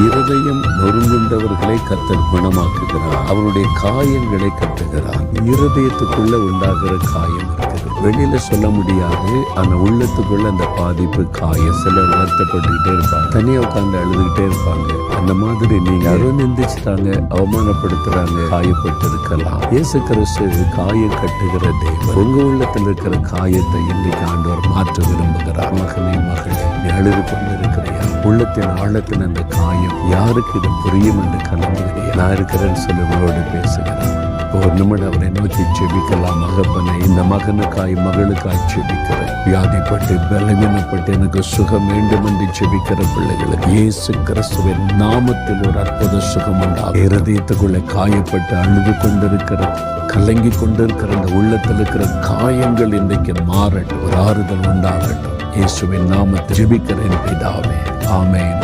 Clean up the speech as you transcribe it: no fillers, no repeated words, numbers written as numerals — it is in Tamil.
இருதயம் நொறுங்குண்டவர்களை கர்த்தர் குணமாக்குகிறார். அவருடைய காயங்களை கட்டுகிறார். இருதயத்துக்குள்ள உண்டாகிற காயம் இருக்குது, வெளியில சொல்ல முடியாது. ஆனா உள்ளத்துக்குள்ள அந்த பாதிப்பு காயம். சிலர் வருத்தப்பட்டுக்கிட்டே இருப்பாங்க, தனியா உட்கார்ந்து அழுதுகிட்டே இருப்பாங்க. அந்த மாதிரி நீங்க யாரும் நிந்திச்சுட்டாங்க, அவமானப்படுத்துறாங்க, காயப்பட்டு இருக்கலாம். இயேசு கிறிஸ்து காயம் கட்டுகிற தெய்வம். உங்க உள்ளத்தில் இருக்கிற காயத்தை இன்னைக்கு ஆண்டவர் மாற்ற விரும்புகிறார். மகனே மகளே, நீ அழுது கொண்டு இருக்கிறியா? உள்ளத்தின் ஆழத்தின் அந்த காயம் யாருக்கு இது புரியும் என்று கலந்துகிறியா? நான் இருக்கிறேன்னு சொல்லி உங்களோடு பேசுகிறேன். ஒரு நிமிடம் அவரை நோக்கி செபிக்கலாம். மகப்பனை, இந்த மகனுக்காய் மகளுக்காய் செபிக்கிறேன். வியாதிப்பட்டு பலவீனப்பட்டு எனக்கு சுகம் வேண்டும் என்று செபிக்கிற பிள்ளைகளுக்கு இயேசு கிறிஸ்துவின் நாமத்தில் ஒரு அற்புத சுகம் உண்டாகும். இருதயத்துக்குள்ள காயப்பட்டு அழுது கொண்டிருக்கிற, கலங்கி கொண்டிருக்கிற அந்த உள்ளத்தில் இருக்கிற காயங்கள் இன்றைக்கு மாறட்டும், ஒரு ஆறுதல் உண்டாகட்டும். இயேசுவின் நாமத்தில் ஜெபிக்கிறேன் பிதாவே, ஆமென்.